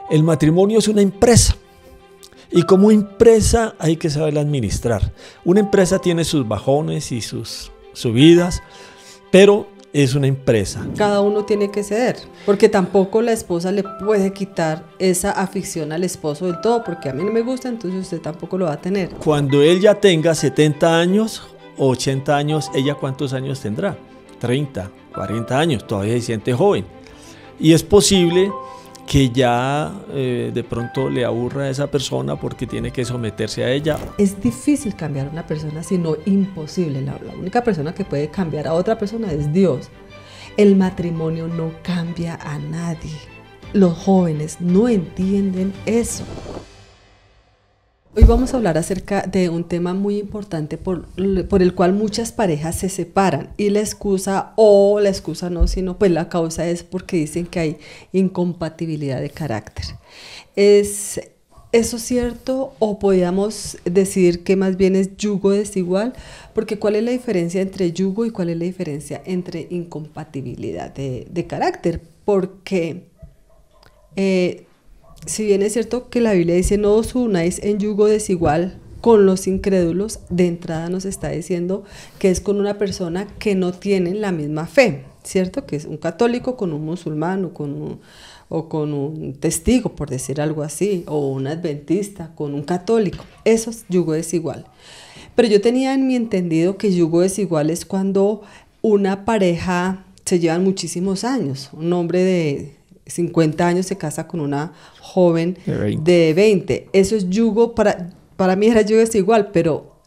El matrimonio es una empresa y como empresa hay que saberla administrar. Una empresa tiene sus bajones y sus subidas, pero es una empresa. Cada uno tiene que ceder, porque tampoco la esposa le puede quitar esa afición al esposo del todo, porque a mí no me gusta, entonces usted tampoco lo va a tener. Cuando él ya tenga 70 años o 80 años, ¿ella cuántos años tendrá? 30, 40 años, todavía se siente joven. Y es posible que ya de pronto le aburra a esa persona porque tiene que someterse a ella. Es difícil cambiar a una persona, sino imposible. La única persona que puede cambiar a otra persona es Dios. El matrimonio no cambia a nadie. Los jóvenes no entienden eso. Hoy vamos a hablar acerca de un tema muy importante por el cual muchas parejas se separan, y la excusa no, sino pues la causa es porque dicen que hay incompatibilidad de carácter. ¿Es eso cierto, o podríamos decir que más bien es yugo desigual? Porque ¿cuál es la diferencia entre yugo y cuál es la diferencia entre incompatibilidad de carácter? Porque si bien es cierto que la Biblia dice no os unáis en yugo desigual con los incrédulos, de entrada nos está diciendo que es con una persona que no tiene la misma fe, ¿cierto? Que es un católico con un musulmán o con un testigo, por decir algo así, o un adventista con un católico. Eso es yugo desigual. Pero yo tenía en mi entendido que yugo desigual es cuando una pareja se llevan muchísimos años, un hombre de 50 años se casa con una joven de 20. Eso es yugo, para mí era yugo desigual,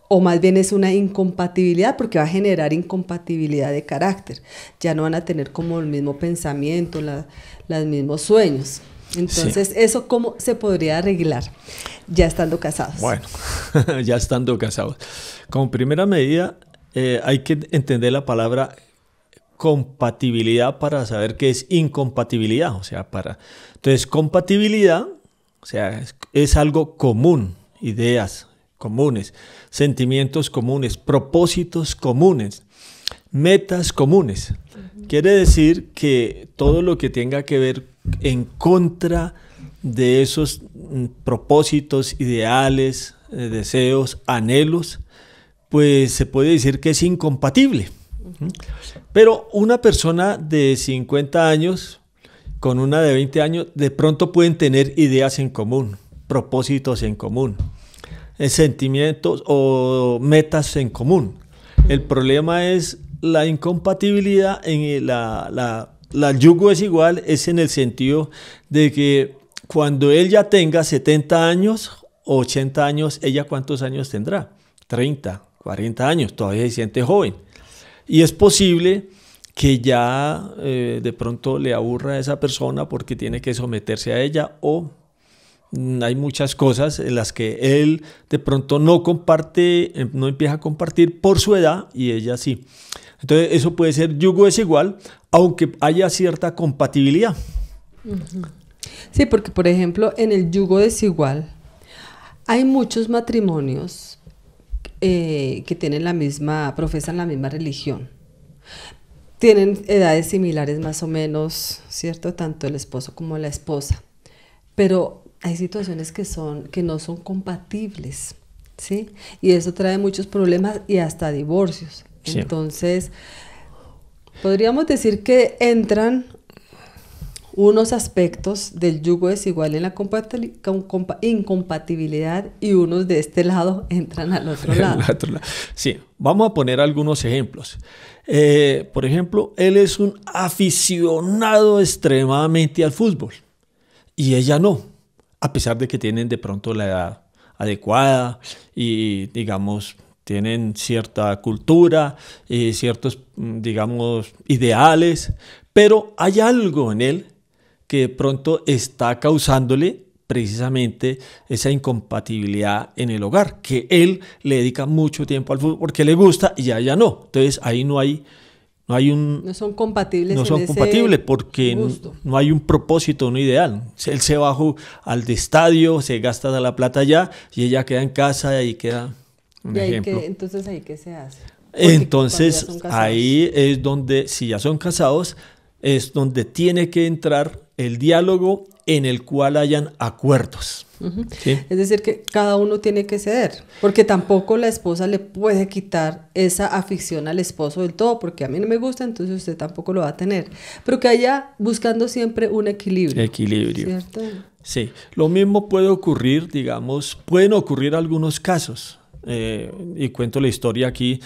o más bien es una incompatibilidad, porque va a generar incompatibilidad de carácter. Ya no van a tener como el mismo pensamiento, los mismos sueños. Entonces, sí. ¿Eso cómo se podría arreglar ya estando casados? Bueno, ya estando casados. Como primera medida, hay que entender la palabra compatibilidad para saber qué es incompatibilidad. Entonces, compatibilidad, es algo común, ideas comunes, sentimientos comunes, propósitos comunes, metas comunes. Quiere decir que todo lo que tenga que ver en contra de esos propósitos, ideales, deseos, anhelos, pues se puede decir que es incompatible. Pero una persona de 50 años con una de 20 años de pronto pueden tener ideas en común, propósitos en común, sentimientos o metas en común. El problema es la incompatibilidad, la yugo desigual es en el sentido de que cuando él ya tenga 70 años o 80 años, ¿ella cuántos años tendrá? 30, 40 años, todavía se siente joven. Y es posible que ya de pronto le aburra a esa persona porque tiene que someterse a ella, o hay muchas cosas en las que él de pronto no empieza a compartir por su edad y ella sí. Entonces eso puede ser yugo desigual, aunque haya cierta compatibilidad. Sí, porque por ejemplo en el yugo desigual hay muchos matrimonios que tienen profesan la misma religión. Tienen edades similares más o menos, ¿cierto? Tanto el esposo como la esposa. Pero hay situaciones que no son compatibles, ¿sí? Y eso trae muchos problemas y hasta divorcios. Sí. Entonces, podríamos decir que entran unos aspectos del yugo desigual en la incompatibilidad, y unos de este lado entran al otro lado. Sí, vamos a poner algunos ejemplos. Por ejemplo, él es un aficionado extremadamente al fútbol y ella no, a pesar de que tienen de pronto la edad adecuada y, digamos, tienen cierta cultura y ciertos, digamos, ideales, pero hay algo en él que de pronto está causándole precisamente esa incompatibilidad en el hogar, que él le dedica mucho tiempo al fútbol porque le gusta y a ella no. Entonces ahí no son compatibles porque no hay un propósito, un ideal. Él se va al estadio, se gasta la plata allá y ella queda en casa y queda un ejemplo. Entonces ahí ¿qué se hace? Entonces ahí es donde, si ya son casados, es donde tiene que entrar el diálogo en el cual hayan acuerdos. ¿Sí? Es decir, que cada uno tiene que ceder, porque tampoco la esposa le puede quitar esa afición al esposo del todo, porque a mí no me gusta, entonces usted tampoco lo va a tener. Pero que haya buscando siempre un equilibrio. Equilibrio. ¿Cierto? Sí, lo mismo puede ocurrir, digamos, pueden ocurrir algunos casos. Y cuento la historia aquí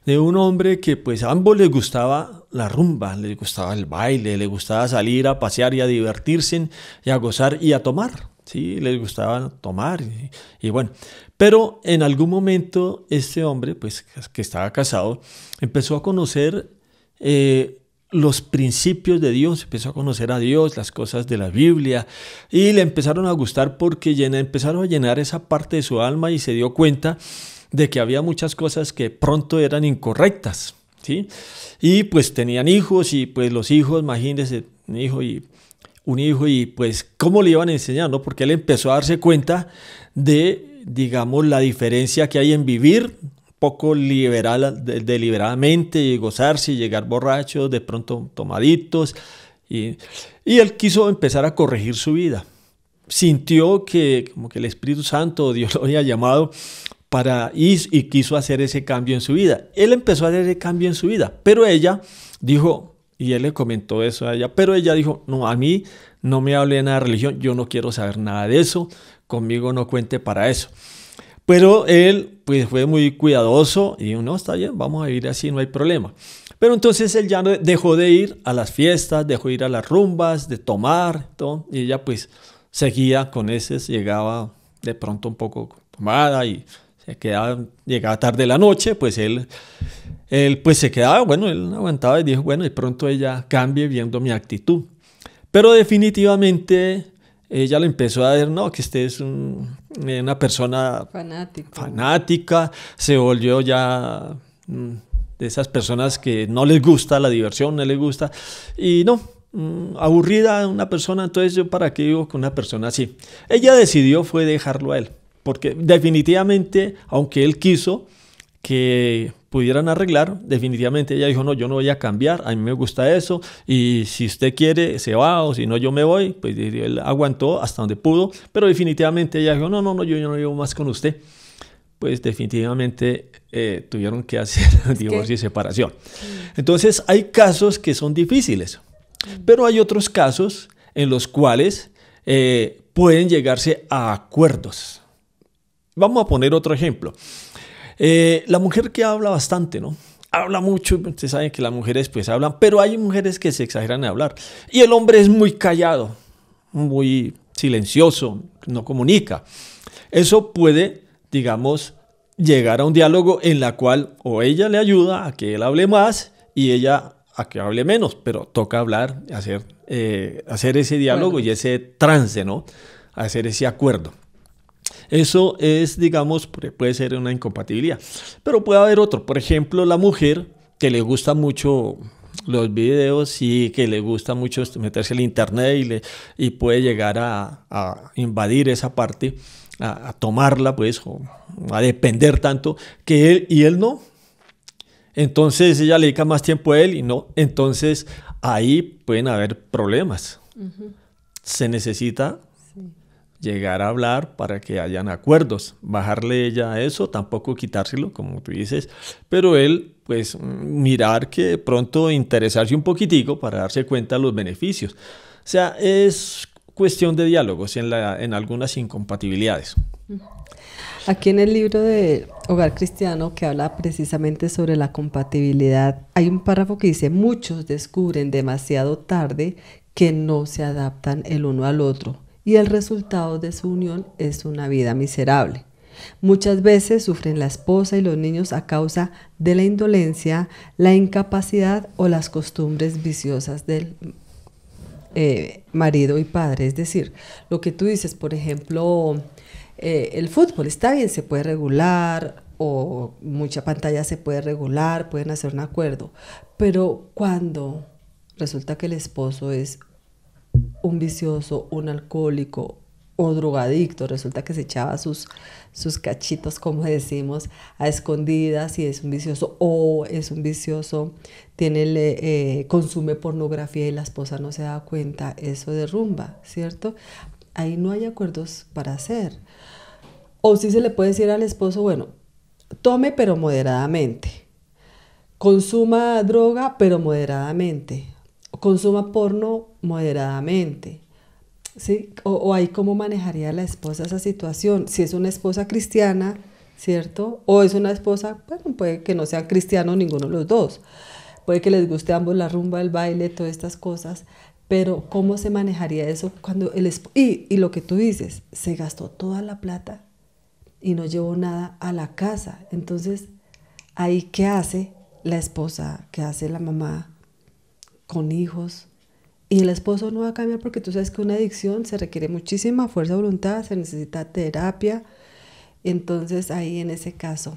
de un hombre que pues a ambos les gustaba la rumba, les gustaba el baile, les gustaba salir a pasear y a divertirse y a gozar y a tomar, ¿sí? Les gustaba tomar y bueno, pero en algún momento este hombre pues que estaba casado empezó a conocer los principios de Dios, empezó a conocer a Dios, las cosas de la Biblia y le empezaron a gustar porque empezaron a llenar esa parte de su alma y se dio cuenta de que había muchas cosas que pronto eran incorrectas, ¿sí? Y pues tenían hijos y pues los hijos, imagínense, un hijo y pues cómo le iban a enseñar, ¿no? Porque él empezó a darse cuenta de, digamos, la diferencia que hay en vivir poco deliberadamente y gozarse y llegar borrachos, de pronto tomaditos. Y él quiso empezar a corregir su vida. Sintió que como que el Espíritu Santo, Dios lo había llamado y quiso hacer ese cambio en su vida. Él empezó a hacer ese cambio en su vida, pero ella dijo, y él le comentó eso a ella, pero ella dijo, no, a mí no me hable nada de religión, yo no quiero saber nada de eso, conmigo no cuente para eso. Pero él pues fue muy cuidadoso y dijo, no, está bien, vamos a vivir así, no hay problema. Pero entonces él ya dejó de ir a las fiestas, dejó de ir a las rumbas, de tomar, todo, y ella pues seguía con ese, llegaba de pronto un poco tomada y llegaba tarde de la noche, pues él pues se quedaba, bueno, él aguantaba y dijo, bueno, de pronto ella cambie viendo mi actitud. Pero definitivamente ella le empezó a decir, no, que usted es una persona fanática, se volvió ya de esas personas que no les gusta la diversión, no les gusta, y no, aburrida una persona, entonces yo para qué digo con una persona así. Ella decidió fue dejarlo a él, porque definitivamente, aunque él quiso que pudieran arreglar, definitivamente ella dijo, no, yo no voy a cambiar, a mí me gusta eso, y si usted quiere se va, o si no yo me voy, pues él aguantó hasta donde pudo, pero definitivamente ella dijo, no, yo no vivo más con usted. Pues definitivamente tuvieron que hacer divorcio y separación. Entonces hay casos que son difíciles, pero hay otros casos en los cuales pueden llegarse a acuerdos. Vamos a poner otro ejemplo. La mujer que habla bastante, ¿no? Habla mucho, ustedes saben que las mujeres pues hablan, pero hay mujeres que se exageran en hablar. Y el hombre es muy callado, muy silencioso, no comunica. Eso puede, digamos, llegar a un diálogo en la cual o ella le ayuda a que él hable más y ella a que hable menos, pero toca hablar, hacer ese diálogo y ese trance, ¿no? Hacer ese acuerdo. Eso es, digamos, puede ser una incompatibilidad. Pero puede haber otro. Por ejemplo, la mujer que le gusta mucho los videos y que le gusta mucho meterse en el internet y puede llegar a invadir esa parte, a tomarla, pues, o a depender tanto que él no. Entonces ella le dedica más tiempo a él y no. Entonces ahí pueden haber problemas. Se necesita llegar a hablar para que hayan acuerdos, bajarle ella a eso, tampoco quitárselo, como tú dices, pero él, pues, mirar que de pronto interesarse un poquitico para darse cuenta de los beneficios. O sea, es cuestión de diálogos en algunas incompatibilidades. Aquí en el libro de Hogar Cristiano, que habla precisamente sobre la compatibilidad, hay un párrafo que dice, muchos descubren demasiado tarde que no se adaptan el uno al otro. Y el resultado de su unión es una vida miserable. Muchas veces sufren la esposa y los niños a causa de la indolencia, la incapacidad o las costumbres viciosas del marido y padre. Es decir, lo que tú dices, por ejemplo, el fútbol está bien, se puede regular, o mucha pantalla se puede regular, pueden hacer un acuerdo, pero cuando resulta que el esposo es un vicioso, un alcohólico o drogadicto, resulta que se echaba sus cachitos, como decimos, a escondidas, y es un vicioso, o es un vicioso, consume pornografía y la esposa no se da cuenta, eso derrumba, ¿cierto? Ahí no hay acuerdos para hacer. O sí se le puede decir al esposo, bueno, tome pero moderadamente, consuma droga pero moderadamente, consuma porno moderadamente. ¿Sí? O ahí cómo manejaría la esposa esa situación. Si es una esposa cristiana, ¿cierto? O es una esposa, bueno, puede que no sean cristianos ninguno de los dos. Puede que les guste a ambos la rumba, el baile, todas estas cosas. Pero ¿cómo se manejaría eso cuando y lo que tú dices, se gastó toda la plata y no llevó nada a la casa? Entonces, ahí ¿qué hace la esposa? ¿Qué hace la mamá con hijos? Y el esposo no va a cambiar, porque tú sabes que una adicción se requiere muchísima fuerza de voluntad, se necesita terapia. Entonces ahí en ese caso,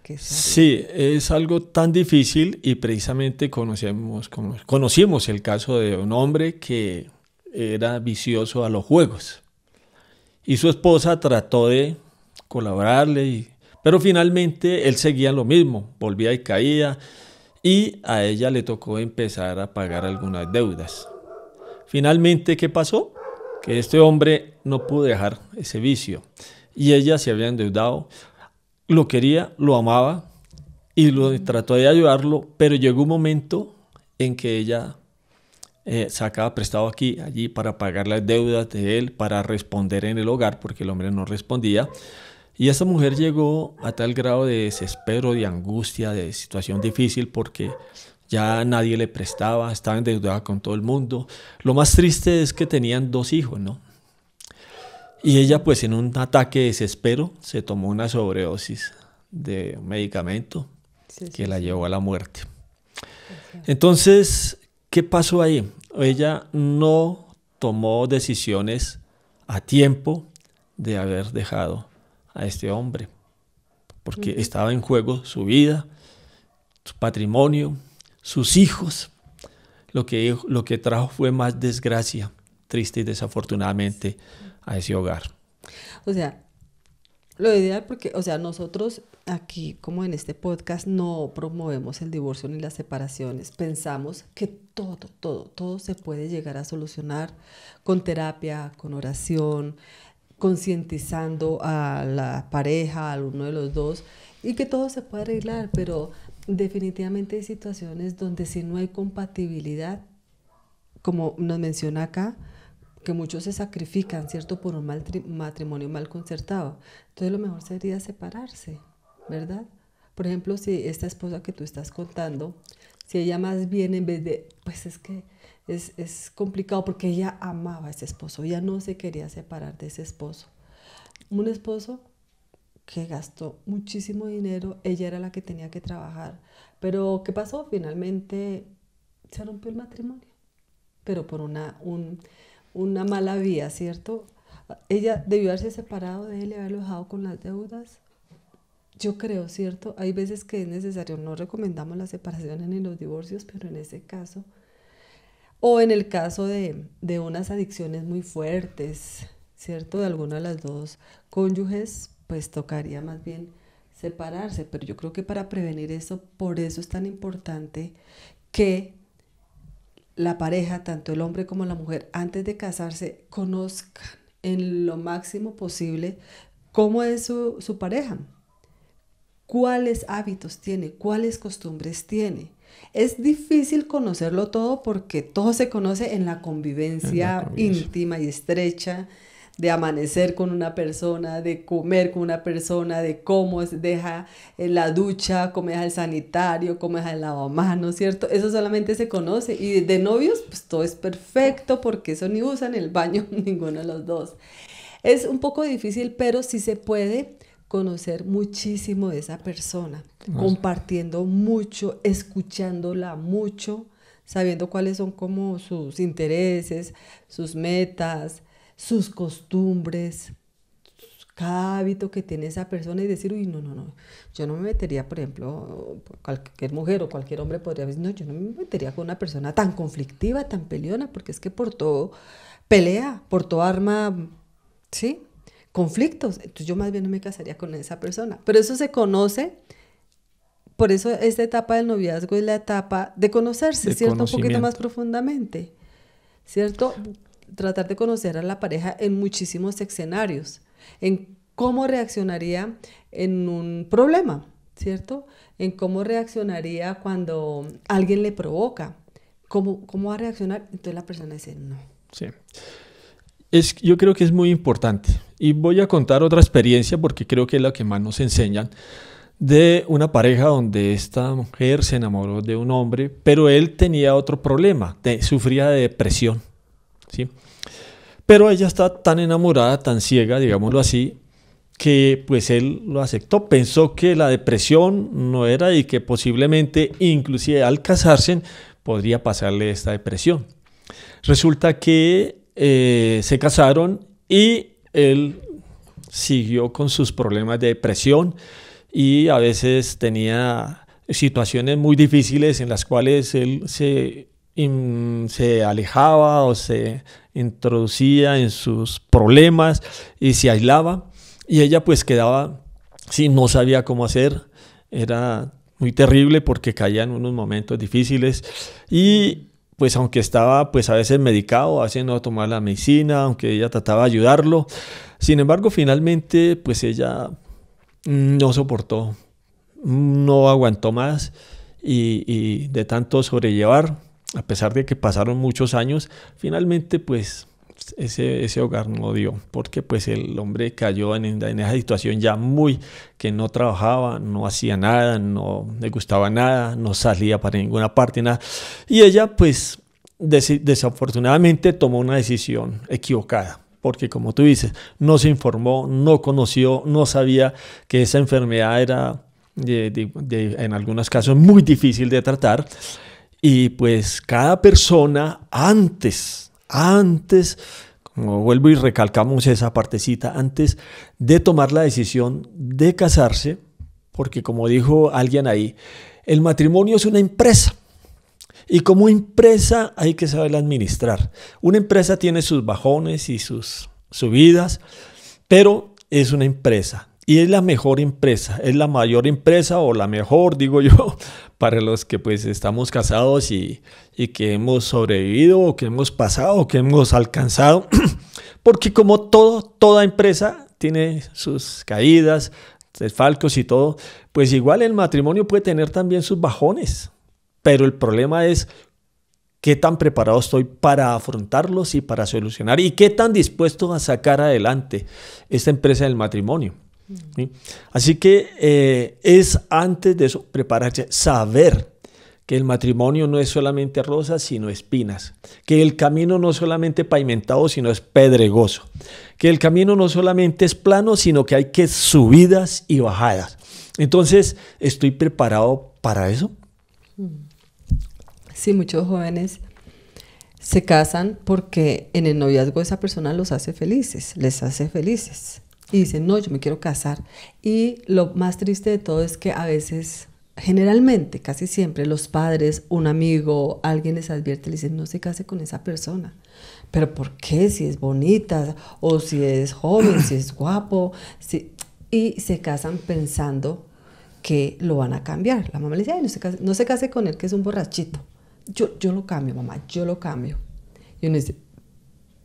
¿qué se hace? Sí, es algo tan difícil y precisamente conocimos el caso de un hombre que era vicioso a los juegos y su esposa trató de colaborarle, pero finalmente él seguía lo mismo, volvía y caía. Y a ella le tocó empezar a pagar algunas deudas. Finalmente, ¿qué pasó? Que este hombre no pudo dejar ese vicio. Y ella se había endeudado, lo quería, lo amaba y trató de ayudarlo, pero llegó un momento en que ella sacaba prestado aquí, allí para pagar las deudas de él, para responder en el hogar, porque el hombre no respondía. Y esa mujer llegó a tal grado de desespero, de angustia, de situación difícil, porque ya nadie le prestaba, estaba endeudada con todo el mundo. Lo más triste es que tenían 2 hijos, ¿no? Y ella, pues en un ataque de desespero, se tomó una sobredosis de un medicamento que la llevó a la muerte. Entonces, ¿qué pasó ahí? Ella no tomó decisiones a tiempo de haber dejado a este hombre, porque estaba en juego su vida, su patrimonio, sus hijos. Lo que trajo fue más desgracia, triste y desafortunadamente, a ese hogar. O sea, lo ideal, porque, o sea, nosotros aquí, como en este podcast, no promovemos el divorcio ni las separaciones. Pensamos que todo se puede llegar a solucionar con terapia, con oración, concientizando a la pareja, a uno de los dos, y que todo se puede arreglar, pero definitivamente hay situaciones donde si no hay compatibilidad, como nos menciona acá, que muchos se sacrifican, ¿cierto?, por un matrimonio mal concertado. Entonces lo mejor sería separarse, ¿verdad? Por ejemplo, si esta esposa que tú estás contando, si ella más bien en vez de, pues es que es complicado, porque ella amaba a ese esposo, ella no se quería separar de ese esposo. Un esposo que gastó muchísimo dinero, ella era la que tenía que trabajar. Pero ¿qué pasó? Finalmente se rompió el matrimonio, pero por una mala vía, ¿cierto? Ella debió haberse separado de él y haberlo dejado con las deudas. Yo creo, ¿cierto? Hay veces que es necesario, no recomendamos la separación ni los divorcios, pero en ese caso, o en el caso de unas adicciones muy fuertes, ¿cierto?, de alguna de las dos cónyuges, pues tocaría más bien separarse. Pero yo creo que para prevenir eso, por eso es tan importante que la pareja, tanto el hombre como la mujer, antes de casarse, conozcan en lo máximo posible cómo es su pareja, cuáles hábitos tiene, cuáles costumbres tiene. Es difícil conocerlo todo, porque todo se conoce en la convivencia íntima y estrecha, de amanecer con una persona, de comer con una persona, de cómo deja en la ducha, cómo deja el sanitario, cómo deja el lavamanos, ¿cierto? Eso solamente se conoce. Y de novios, pues todo es perfecto, porque eso ni usan el baño ninguno de los dos. Es un poco difícil, pero sí se puede conocer muchísimo de esa persona, compartiendo mucho, escuchándola mucho, sabiendo cuáles son como sus intereses, sus metas, sus costumbres, cada hábito que tiene esa persona, y decir, uy, no, yo no me metería, por ejemplo, cualquier mujer o cualquier hombre podría decir, no, yo no me metería con una persona tan conflictiva, tan peleona, porque es que por todo pelea por tu arma, ¿sí? Conflictos. Entonces yo más bien no me casaría con esa persona. Pero eso se conoce, por eso esta etapa del noviazgo es la etapa de conocerse, De ¿cierto? Un poquito más conocimiento. profundamente, ¿cierto? Tratar de conocer a la pareja en muchísimos escenarios, en cómo reaccionaría en un problema, ¿cierto? En cómo reaccionaría cuando alguien le provoca, cómo va a reaccionar. Entonces la persona dice, no. Sí. Yo creo que es muy importante. Y voy a contar otra experiencia porque creo que es la que más nos enseñan de una pareja donde esta mujer se enamoró de un hombre, pero él tenía otro problema, sufría de depresión, ¿sí? Pero ella está tan enamorada, tan ciega, digámoslo así, que pues él lo aceptó, pensó que la depresión no era y que posiblemente, inclusive al casarse, podría pasarle esta depresión. Resulta que se casaron y él siguió con sus problemas de depresión y a veces tenía situaciones muy difíciles en las cuales él se alejaba o se introducía en sus problemas y se aislaba y ella pues quedaba, sí, no sabía cómo hacer, era muy terrible porque caía en unos momentos difíciles y pues aunque estaba pues a veces medicado, a veces no tomaba la medicina, aunque ella trataba de ayudarlo, sin embargo finalmente pues ella no soportó, no aguantó más y de tanto sobrellevar, a pesar de que pasaron muchos años, finalmente pues ese hogar no dio, porque pues el hombre cayó en esa situación ya muy que no trabajaba, no hacía nada, no le gustaba nada, no salía para ninguna parte, nada. Y ella pues desafortunadamente tomó una decisión equivocada. Porque como tú dices, no se informó, no conoció, no sabía que esa enfermedad era en algunos casos muy difícil de tratar. Y pues cada persona antes, como vuelvo y recalcamos esa partecita, antes de tomar la decisión de casarse, porque como dijo alguien ahí, el matrimonio es una empresa. Y como empresa hay que saberla administrar. Una empresa tiene sus bajones y sus subidas, pero es una empresa. Y es la mejor empresa, es la mayor empresa o la mejor, digo yo, para los que pues estamos casados y que hemos sobrevivido o que hemos pasado o que hemos alcanzado. Porque como toda empresa tiene sus caídas, desfalcos y todo, pues igual el matrimonio puede tener también sus bajones. Pero el problema es qué tan preparado estoy para afrontarlos y para solucionar y qué tan dispuesto a sacar adelante esta empresa del matrimonio. ¿Sí? Así que es antes de eso prepararse, saber que el matrimonio no es solamente rosas, sino espinas, que el camino no es solamente pavimentado, sino es pedregoso, que el camino no solamente es plano, sino que hay que subidas y bajadas. Entonces, ¿estoy preparado para eso? Sí, muchos jóvenes se casan porque en el noviazgo esa persona los hace felices, les hace felices. Y dicen, no, yo me quiero casar. Y lo más triste de todo es que a veces, generalmente, casi siempre, los padres, un amigo, alguien les advierte, les dicen, no se case con esa persona. ¿Pero por qué? Si es bonita, o si es joven, si es guapo. Y se casan pensando que lo van a cambiar. La mamá le dice, ay, no se case con él, que es un borrachito. Yo lo cambio, mamá, yo lo cambio. Y uno dice,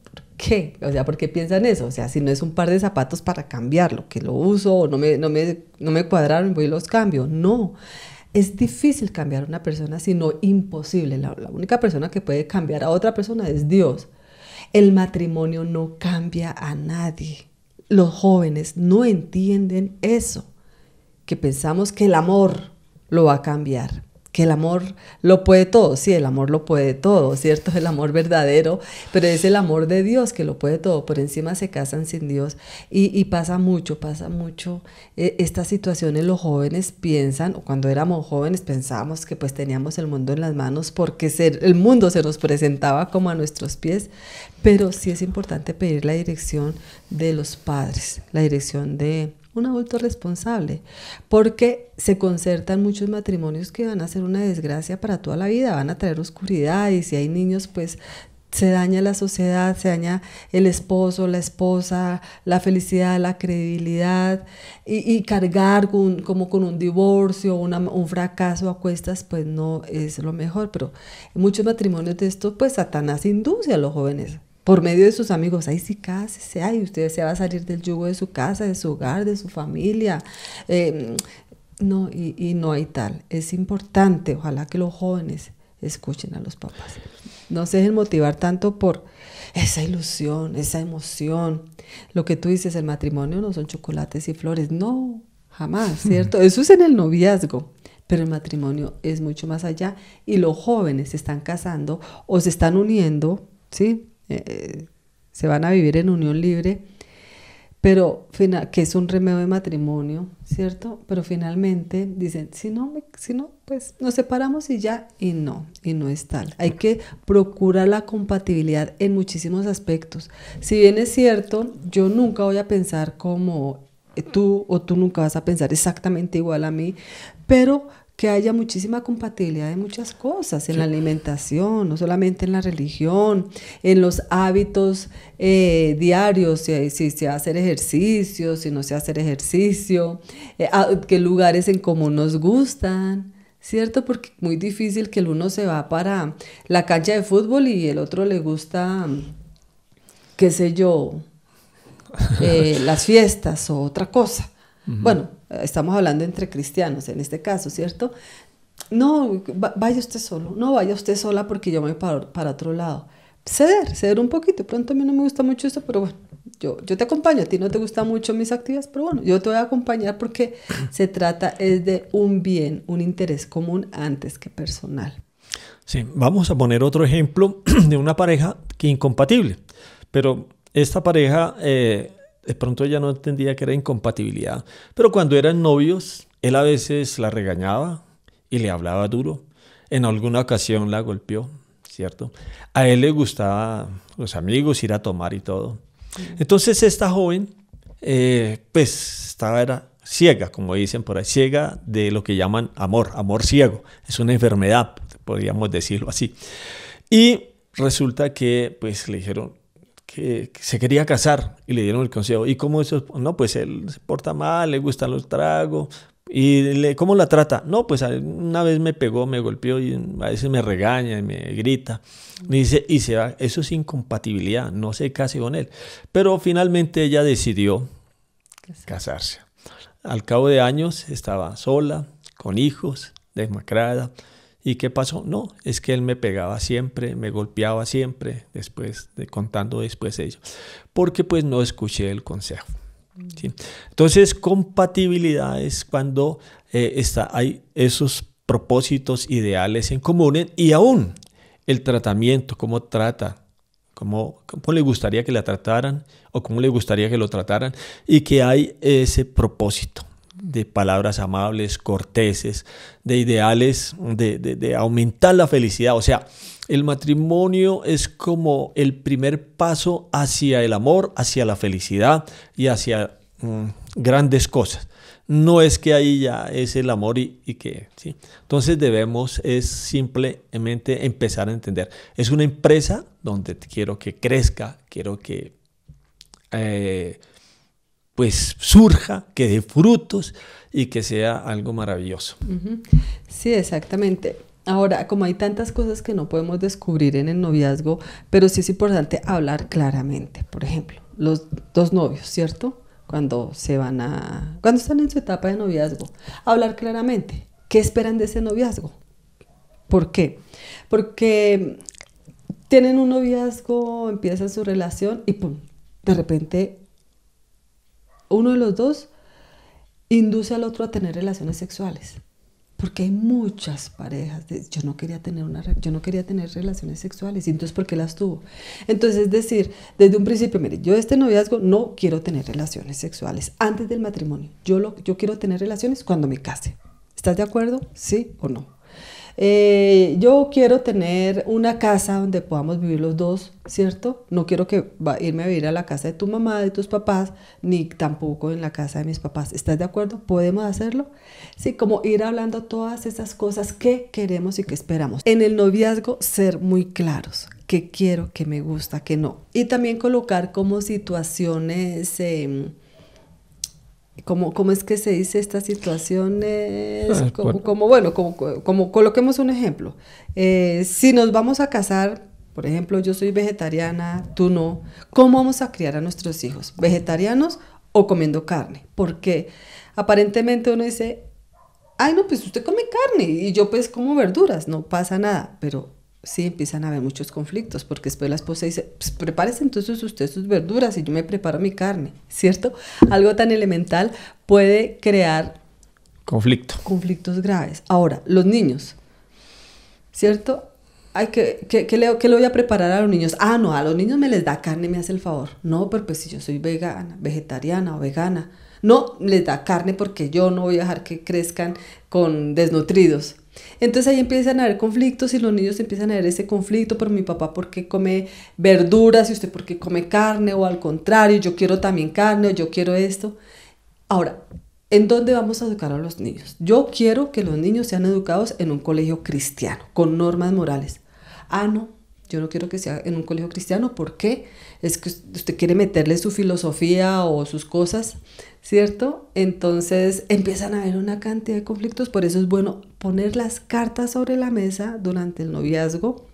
¿por qué? O sea, ¿por qué piensan eso? O sea, si no es un par de zapatos para cambiarlo, que lo uso o no me cuadraron, voy y los cambio. No, es difícil cambiar a una persona, sino imposible. La única persona que puede cambiar a otra persona es Dios. El matrimonio no cambia a nadie. Los jóvenes no entienden eso, que pensamos que el amor lo va a cambiar. Que el amor lo puede todo, sí, el amor lo puede todo, ¿cierto? El amor verdadero, pero es el amor de Dios que lo puede todo. Por encima se casan sin Dios y pasa mucho. Estas situaciones los jóvenes piensan, o cuando éramos jóvenes pensábamos que pues teníamos el mundo en las manos porque el mundo se nos presentaba como a nuestros pies, pero sí es importante pedir la dirección de los padres, la dirección de un adulto responsable, porque se concertan muchos matrimonios que van a ser una desgracia para toda la vida, van a traer oscuridad y si hay niños pues se daña la sociedad, se daña el esposo, la esposa, la felicidad, la credibilidad, y cargar como con un divorcio, un fracaso a cuestas, pues no es lo mejor. Pero en muchos matrimonios de esto, pues Satanás induce a los jóvenes por medio de sus amigos: ay, sí, cásese, ay, usted se va a salir del yugo de su casa, de su hogar, de su familia. No, y no hay tal. Es importante, ojalá que los jóvenes escuchen a los papás. No se dejen motivar tanto por esa ilusión, esa emoción. Lo que tú dices, el matrimonio no son chocolates y flores. No, jamás, ¿cierto? Eso es en el noviazgo. Pero el matrimonio es mucho más allá. Y los jóvenes se están casando o se están uniendo, ¿sí? Se van a vivir en unión libre, pero que es un remedio de matrimonio, ¿cierto? Pero finalmente dicen, si no, pues nos separamos y ya, y no es tal. Hay que procurar la compatibilidad en muchísimos aspectos. Si bien es cierto, yo nunca voy a pensar como tú, o tú nunca vas a pensar exactamente igual a mí, pero que haya muchísima compatibilidad en muchas cosas, en la alimentación, no solamente en la religión, en los hábitos diarios, si se va a hacer ejercicio, si no se va a hacer ejercicio, qué lugares en común nos gustan, ¿cierto? Porque es muy difícil que el uno se va para la cancha de fútbol y el otro le gusta, qué sé yo, las fiestas o otra cosa. Bueno, estamos hablando entre cristianos en este caso, ¿cierto? No, vaya usted solo, no vaya usted sola porque yo me voy para otro lado. Ceder un poquito. Pronto a mí no me gusta mucho esto, pero bueno, yo te acompaño. A ti no te gustan mucho mis actividades, pero bueno, yo te voy a acompañar porque se trata es de un bien, un interés común antes que personal. Sí, vamos a poner otro ejemplo de una pareja que incompatible, pero esta pareja... de pronto ella no entendía que era incompatibilidad, pero cuando eran novios, él a veces la regañaba y le hablaba duro. En alguna ocasión la golpeó, ¿cierto? A él le gustaba los amigos, ir a tomar y todo. Entonces esta joven, pues era ciega, como dicen por ahí, ciega de lo que llaman amor ciego. Es una enfermedad, podríamos decirlo así. Y resulta que pues le dijeron que se quería casar y le dieron el consejo. ¿Y cómo eso? No, pues él se porta mal, le gustan los tragos. ¿Y cómo la trata? No, pues una vez me pegó, me golpeó y a veces me regaña y me grita. Dice, y se va. Eso es incompatibilidad, no se case con él. Pero finalmente ella decidió casarse. Al cabo de años estaba sola, con hijos, demacrada. ¿Y qué pasó? No, es que él me pegaba siempre, me golpeaba siempre, contando después de ello, porque pues no escuché el consejo. ¿Sí? Entonces, compatibilidad es cuando hay esos propósitos ideales en común y aún el tratamiento, cómo trata, cómo le gustaría que la trataran o cómo le gustaría que lo trataran, y que hay ese propósito de palabras amables, corteses, de ideales, de aumentar la felicidad. O sea, el matrimonio es como el primer paso hacia el amor, hacia la felicidad y hacia grandes cosas. No es que ahí ya es el amor y que, ¿sí? Entonces debemos simplemente empezar a entender. Es una empresa donde quiero que crezca, quiero que pues surja, que dé frutos y que sea algo maravilloso. Sí, exactamente. Ahora, como hay tantas cosas que no podemos descubrir en el noviazgo, pero sí es importante hablar claramente. Por ejemplo, los dos novios, ¿cierto? Cuando están en su etapa de noviazgo, hablar claramente. ¿Qué esperan de ese noviazgo? ¿Por qué? Porque tienen un noviazgo, empiezan su relación y ¡pum!, de repente uno de los dos induce al otro a tener relaciones sexuales. Porque hay muchas parejas yo no quería tener relaciones sexuales, y entonces ¿por qué las tuvo? Entonces, es decir, desde un principio, mire, yo este noviazgo no quiero tener relaciones sexuales antes del matrimonio. Yo quiero tener relaciones cuando me case. ¿Estás de acuerdo? ¿Sí o no? yo quiero tener una casa donde podamos vivir los dos, ¿cierto? No quiero irme a vivir a la casa de tu mamá, de tus papás, ni tampoco en la casa de mis papás. ¿Estás de acuerdo? ¿Podemos hacerlo? Sí, como ir hablando todas esas cosas que queremos y que esperamos. En el noviazgo, ser muy claros. ¿Qué quiero? ¿Qué me gusta? ¿Qué no? Y también colocar como situaciones... ¿Cómo es que se dice estas situaciones? Como coloquemos un ejemplo. Si nos vamos a casar, por ejemplo, yo soy vegetariana, tú no, ¿cómo vamos a criar a nuestros hijos? ¿Vegetarianos o comiendo carne? Porque aparentemente uno dice, ay, no, pues usted come carne y yo pues como verduras, no pasa nada, pero sí empiezan a haber muchos conflictos, porque después la esposa dice, pues prepárese entonces usted sus verduras y yo me preparo mi carne, ¿cierto? Algo tan elemental puede crear conflictos graves. Ahora, los niños, ¿cierto? ¿Qué le voy a preparar a los niños? Ah, no, a los niños me les da carne, me hace el favor. No, pero pues si yo soy vegana, vegetariana o vegana, no les da carne porque yo no voy a dejar que crezcan desnutridos. Entonces ahí empiezan a haber conflictos y los niños empiezan a ver ese conflicto, pero mi papá ¿por qué come verduras y usted por qué come carne? O al contrario, yo quiero también carne o yo quiero esto. Ahora, ¿en dónde vamos a educar a los niños? Yo quiero que los niños sean educados en un colegio cristiano, con normas morales. Ah, no, yo no quiero que sea en un colegio cristiano. ¿Por qué? Es que usted quiere meterle su filosofía o sus cosas, ¿cierto? Entonces empiezan a haber una cantidad de conflictos. Por eso es bueno poner las cartas sobre la mesa durante el noviazgo.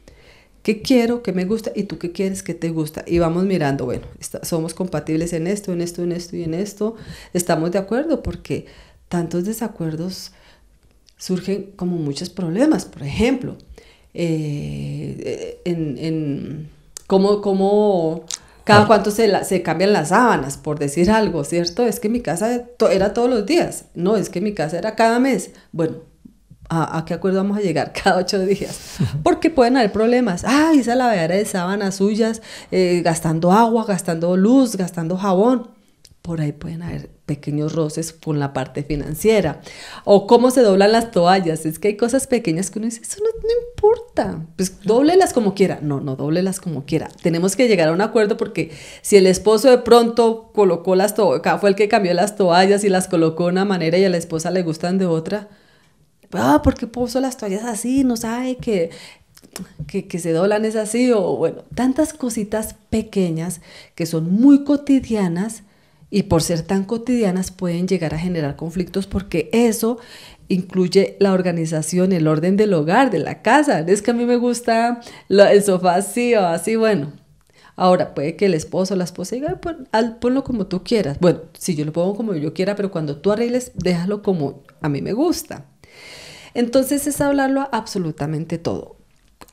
¿Qué quiero? ¿Qué me gusta? ¿Y tú qué quieres? ¿Qué te gusta? Y vamos mirando, bueno, somos compatibles en esto, en esto, en esto y en esto. Estamos de acuerdo porque tantos desacuerdos surgen como muchos problemas. Por ejemplo, cada cuánto se cambian las sábanas, por decir algo, ¿cierto? Es que mi casa era todos los días. No, es que mi casa era cada mes. Bueno, ¿a qué acuerdo vamos a llegar? Cada 8 días. Porque pueden haber problemas. Ah, esa lavadera de sábanas suyas, gastando agua, gastando luz, gastando jabón. Por ahí pueden haber pequeños roces con la parte financiera. O cómo se doblan las toallas. Es que hay cosas pequeñas que uno dice, eso no importa. Pues dóblelas como quiera. No dóblelas como quiera. Tenemos que llegar a un acuerdo porque si el esposo de pronto colocó fue el que cambió las toallas y las colocó de una manera y a la esposa le gustan de otra. ¿Por qué puso las toallas así? No sabe que se doblan es así. O bueno, tantas cositas pequeñas que son muy cotidianas. Y por ser tan cotidianas pueden llegar a generar conflictos porque eso incluye la organización, el orden del hogar, de la casa. Es que a mí me gusta el sofá así o así, bueno. Ahora puede que el esposo o la esposa diga, ponlo como tú quieras. Bueno, sí, yo lo pongo como yo quiera, pero cuando tú arregles, déjalo como a mí me gusta. Entonces es hablarlo absolutamente todo.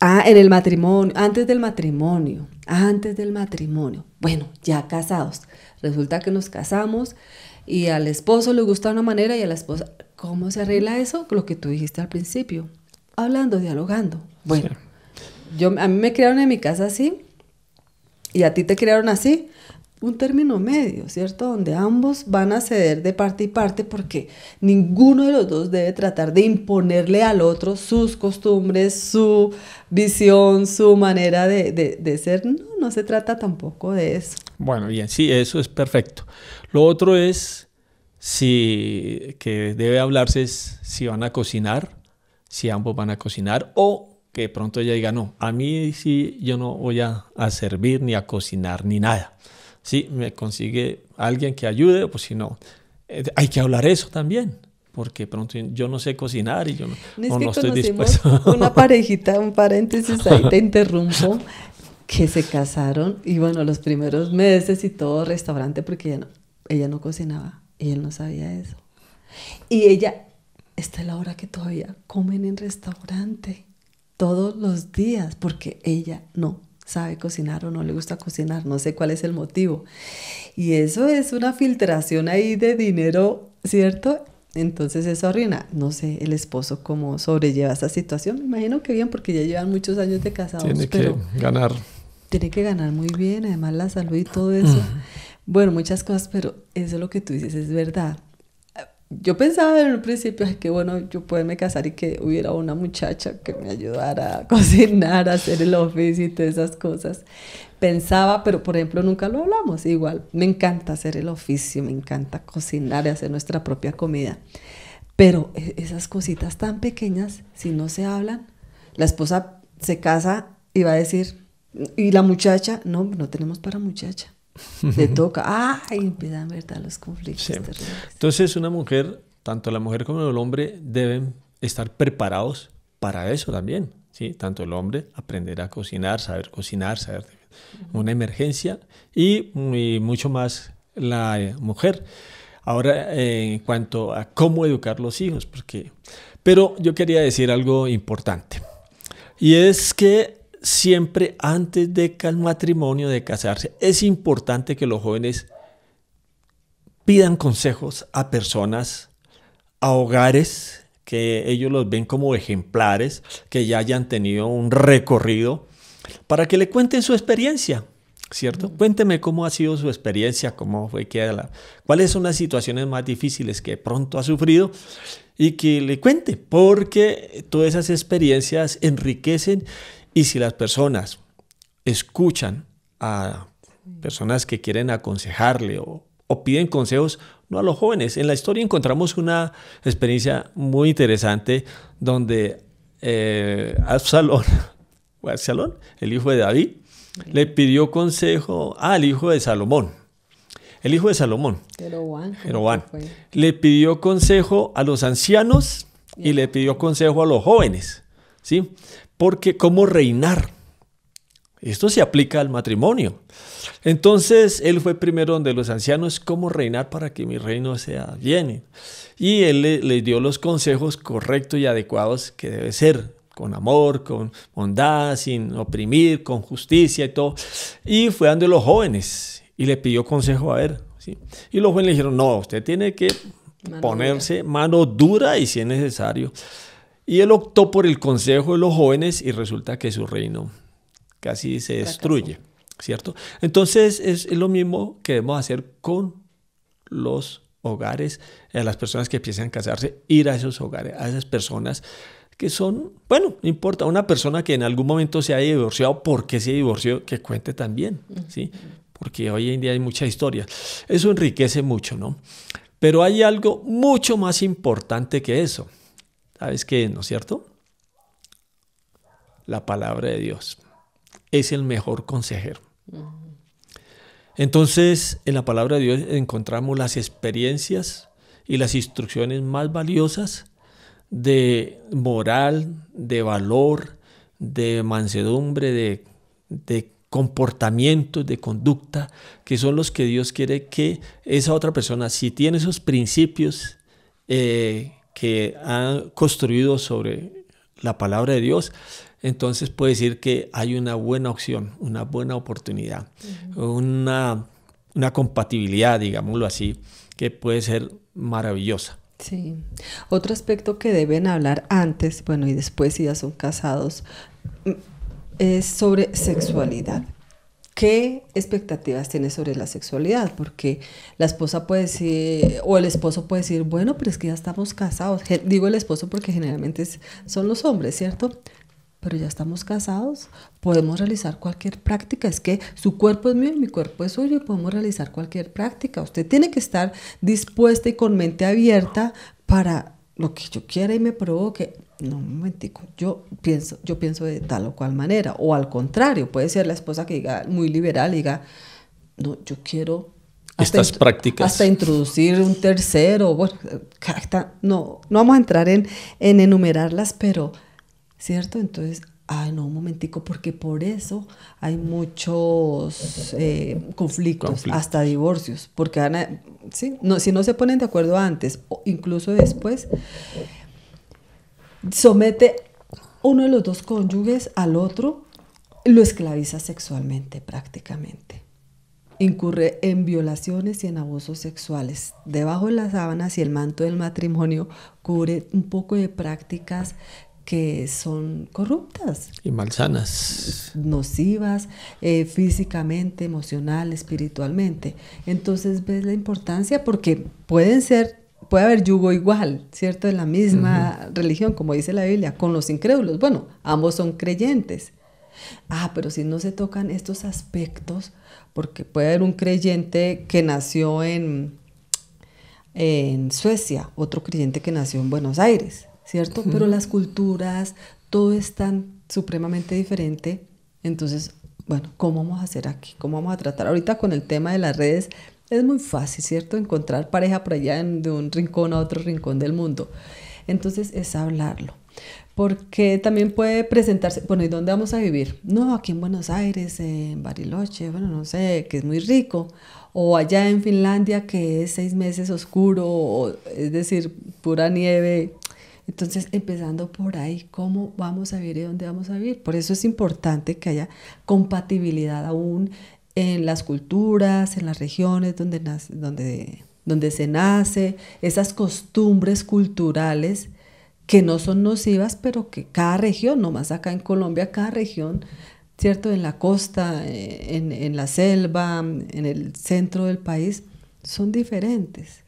En el matrimonio, antes del matrimonio. Bueno, ya casados. Resulta que nos casamos y al esposo le gusta una manera y a la esposa, ¿cómo se arregla eso? Lo que tú dijiste al principio, hablando, dialogando. Bueno, sí. A mí me criaron en mi casa así y a ti te criaron así. Un término medio, ¿cierto? Donde ambos van a ceder de parte y parte porque ninguno de los dos debe tratar de imponerle al otro sus costumbres, su visión, su manera de ser. No se trata tampoco de eso. Bueno, bien, sí, eso es perfecto. Lo otro es que debe hablarse es si van a cocinar, si ambos van a cocinar o que de pronto ella diga, no, a mí sí, yo no voy a servir ni a cocinar ni nada. Sí, me consigue alguien que ayude, pues si no, hay que hablar eso también, porque pronto yo no sé cocinar y yo no estoy dispuesto. Una parejita, un paréntesis, ahí te interrumpo, que se casaron y bueno, los primeros meses y todo restaurante, porque ella no cocinaba y él no sabía eso. Y esta es la hora que todavía comen en restaurante, todos los días, porque ella no sabe cocinar o no le gusta cocinar, no sé cuál es el motivo. Y eso es una filtración ahí de dinero, ¿cierto? Entonces eso arruina. No sé, el esposo cómo sobrelleva esa situación. Me imagino que bien, porque ya llevan muchos años de casados. Tiene que ganar. Tiene que ganar muy bien, además la salud y todo eso. Bueno, muchas cosas, pero eso es lo que tú dices, es verdad. yo pensaba en un principio, ay, que bueno, yo poderme casar y que hubiera una muchacha que me ayudara a cocinar, a hacer el oficio y todas esas cosas. Pensaba, pero por ejemplo nunca lo hablamos. Igual, me encanta hacer el oficio, me encanta cocinar y hacer nuestra propia comida. Pero esas cositas tan pequeñas, si no se hablan, la esposa se casa y va a decir, y la muchacha, no, no tenemos para muchacha. Le toca, y empiezan, ¿verdad?, los conflictos terribles. Entonces, una mujer, tanto la mujer como el hombre, deben estar preparados para eso también, ¿sí? Tanto el hombre, aprender a cocinar, saber una emergencia, y mucho más la mujer. Ahora, en cuanto a cómo educar los hijos, pero yo quería decir algo importante, y es que siempre antes de el matrimonio, de casarse, es importante que los jóvenes pidan consejos a personas, a hogares que ellos los ven como ejemplares, que ya hayan tenido un recorrido, para que le cuenten su experiencia, ¿cierto? Cuénteme cómo ha sido su experiencia, cómo fue cuáles son las situaciones más difíciles que de pronto ha sufrido, y que le cuente, porque todas esas experiencias enriquecen. Y si las personas escuchan a personas que quieren aconsejarle o piden consejos, no a los jóvenes. En la historia encontramos una experiencia muy interesante donde Absalón, el hijo de David, le pidió consejo al hijo de Salomón. El hijo de Salomón, Jeroboam, le pidió consejo a los ancianos y le pidió consejo a los jóvenes, ¿sí? Porque cómo reinar. Esto se aplica al matrimonio. Entonces, él fue primero donde los ancianos, cómo reinar para que mi reino sea bien. Y él les dio los consejos correctos y adecuados que debe ser, con amor, con bondad, sin oprimir, con justicia y todo. Y fue donde los jóvenes y le pidió consejo a él, ¿sí? Y los jóvenes le dijeron, no, usted tiene que ponerse mano dura y si es necesario. Y él optó por el consejo de los jóvenes y resulta que su reino casi se destruye, ¿cierto? Entonces es lo mismo que debemos hacer con los hogares, a las personas que empiezan a casarse, ir a esos hogares, a esas personas que son, bueno, no importa, una persona que en algún momento se haya divorciado, ¿por qué se divorció? Que cuente también, ¿sí? Porque hoy en día hay muchas historias. Eso enriquece mucho, ¿no? Pero hay algo mucho más importante que eso. ¿Sabes qué es, no es cierto? La palabra de Dios es el mejor consejero. Entonces, en la palabra de Dios encontramos las experiencias y las instrucciones más valiosas de moral, de valor, de mansedumbre, de comportamientos, de conducta, que son los que Dios quiere que esa otra persona, si tiene esos principios que han construido sobre la palabra de Dios, entonces puede decir que hay una buena opción, una buena oportunidad, una compatibilidad, digámoslo así, que puede ser maravillosa. Sí. Otro aspecto que deben hablar antes, bueno, y después si ya son casados, es sobre sexualidad. ¿Qué expectativas tienes sobre la sexualidad? Porque la esposa puede decir, o el esposo puede decir, bueno, pero es que ya estamos casados. Digo el esposo porque generalmente son los hombres, ¿cierto? Pero ya estamos casados, podemos realizar cualquier práctica. Es que su cuerpo es mío y mi cuerpo es suyo y podemos realizar cualquier práctica. Usted tiene que estar dispuesta y con mente abierta para lo que yo quiera y me provoque. No, un momentico, yo pienso de tal o cual manera. O al contrario, puede ser la esposa que diga muy liberal y diga, no, yo quiero estas prácticas. Hasta introducir un tercero. Bueno, no vamos a entrar en enumerarlas, pero, ¿cierto? Entonces, no, un momentico, porque por eso hay muchos conflictos, hasta divorcios, porque ¿sí? Si no se ponen de acuerdo antes o incluso después, somete uno de los dos cónyuges al otro, lo esclaviza sexualmente prácticamente. Incurre en violaciones y en abusos sexuales. Debajo de las sábanas y el manto del matrimonio cubre un poco de prácticas que son corruptas y malsanas, nocivas, físicamente, emocional, espiritualmente. Entonces ves la importancia, porque pueden ser puede haber yugo igual, ¿cierto? En la misma religión, como dice la Biblia, con los incrédulos. Bueno, ambos son creyentes. Pero si no se tocan estos aspectos, porque puede haber un creyente que nació en Suecia, otro creyente que nació en Buenos Aires, ¿cierto? Pero las culturas, todo es tan supremamente diferente. Entonces, bueno, ¿cómo vamos a hacer aquí? ¿Cómo vamos a tratar? Ahorita con el tema de las redes es muy fácil, ¿cierto? Encontrar pareja por allá de un rincón a otro rincón del mundo. Entonces es hablarlo. Porque también puede presentarse, bueno, ¿y dónde vamos a vivir? No, aquí en Buenos Aires, en Bariloche, bueno, no sé, que es muy rico. O allá en Finlandia, que es 6 meses oscuro, o, es decir, pura nieve. Entonces, empezando por ahí, ¿cómo vamos a vivir y dónde vamos a vivir? Por eso es importante que haya compatibilidad aún en las culturas, en las regiones donde se nace, esas costumbres culturales que no son nocivas, pero que cada región, nomás acá en Colombia, cada región, ¿cierto? En la costa, en la selva, en el centro del país, son diferentes.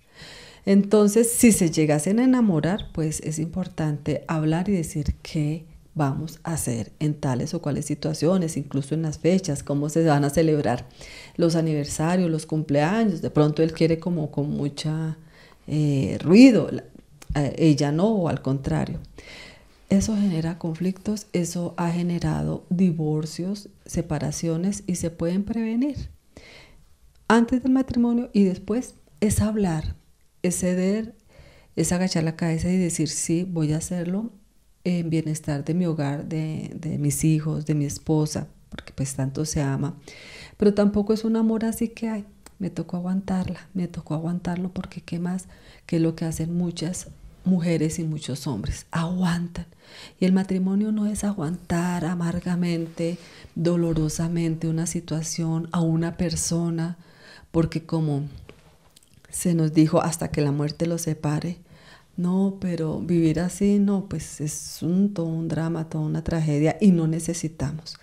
Entonces, si se llegasen a enamorar, pues es importante hablar y decir qué vamos a hacer en tales o cuales situaciones, incluso en las fechas, cómo se van a celebrar los aniversarios, los cumpleaños. De pronto él quiere como con mucha ruido, ella no, o al contrario. Eso genera conflictos, eso ha generado divorcios, separaciones, y se pueden prevenir antes del matrimonio y después. Es hablar, es ceder, es agachar la cabeza y decir sí, voy a hacerlo en bienestar de mi hogar, de mis hijos, de mi esposa, porque pues tanto se ama. Pero tampoco es un amor así que me tocó aguantarla, me tocó aguantarlo, porque qué más, que es lo que hacen muchas mujeres y muchos hombres, aguantan. Y el matrimonio no es aguantar amargamente, dolorosamente una situación a una persona, porque como se nos dijo, hasta que la muerte los separe. No, pero vivir así, no, pues es todo un drama, toda una tragedia, y no necesitamos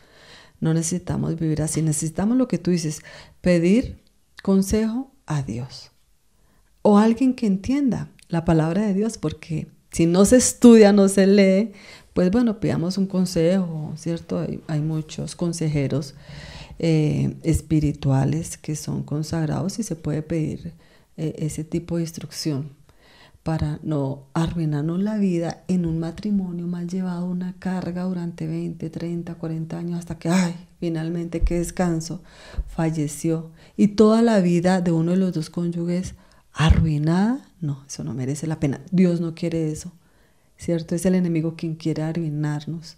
vivir así. Necesitamos lo que tú dices, pedir consejo a Dios o a alguien que entienda la palabra de Dios, porque si no se estudia, no se lee, pues bueno, pidamos un consejo, ¿cierto? Hay muchos consejeros espirituales que son consagrados, y se puede pedir ese tipo de instrucción para no arruinarnos la vida en un matrimonio mal llevado, una carga durante 20, 30, 40 años, hasta que, finalmente qué descanso, falleció, y toda la vida de uno de los dos cónyuges arruinada. No, eso no merece la pena. Dios no quiere eso, ¿cierto? Es el enemigo quien quiere arruinarnos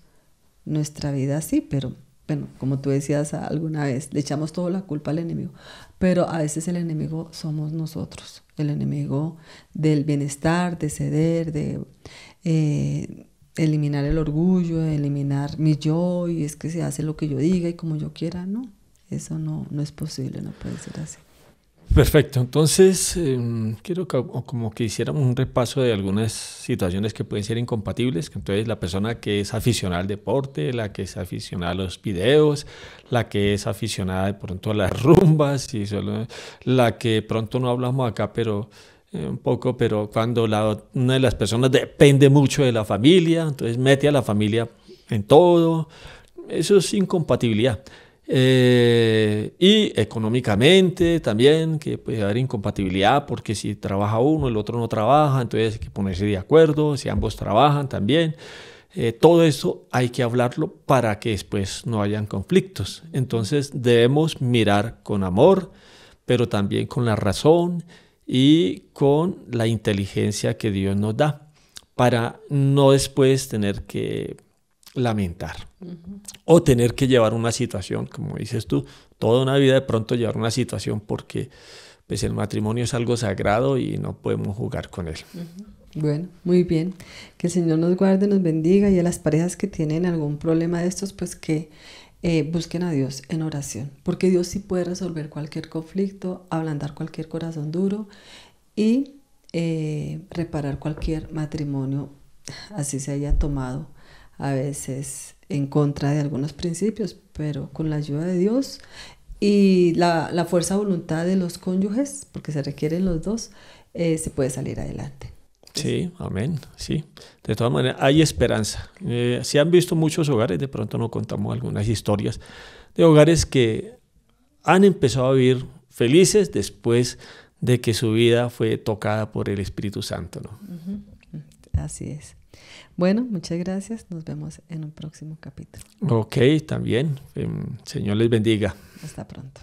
nuestra vida, sí, pero bueno, como tú decías alguna vez, le echamos toda la culpa al enemigo, pero a veces el enemigo somos nosotros, el enemigo del bienestar, de ceder, de eliminar el orgullo, de eliminar mi yo, y es que se hace lo que yo diga y como yo quiera. No, eso no es posible, no puede ser así. Perfecto, entonces quiero como que hiciéramos un repaso de algunas situaciones que pueden ser incompatibles. Entonces, la persona que es aficionada al deporte, la que es aficionada a los videos, la que es aficionada de pronto a las rumbas, y la que pronto no hablamos acá, pero un poco, pero cuando una de las personas depende mucho de la familia, entonces mete a la familia en todo. Eso es incompatibilidad. Y económicamente también, que puede haber incompatibilidad, porque si trabaja uno, el otro no trabaja, entonces hay que ponerse de acuerdo, si ambos trabajan también. Todo eso hay que hablarlo para que después no hayan conflictos. Entonces debemos mirar con amor, pero también con la razón y con la inteligencia que Dios nos da, para no después tener que lamentar o tener que llevar una situación, como dices tú, toda una vida de pronto llevar una situación, porque pues el matrimonio es algo sagrado y no podemos jugar con él. Bueno, muy bien, que el Señor nos guarde, nos bendiga, y a las parejas que tienen algún problema de estos, pues que busquen a Dios en oración, porque Dios sí puede resolver cualquier conflicto, ablandar cualquier corazón duro y reparar cualquier matrimonio, así se haya tomado a veces en contra de algunos principios, pero con la ayuda de Dios y la fuerza de voluntad de los cónyuges, porque se requieren los dos, se puede salir adelante. Sí, amén, sí. De todas maneras, hay esperanza. Se han visto muchos hogares, de pronto nos contamos algunas historias de hogares que han empezado a vivir felices después de que su vida fue tocada por el Espíritu Santo, ¿no? Así es. Bueno, muchas gracias. Nos vemos en un próximo capítulo. Ok, también. Señor les bendiga. Hasta pronto.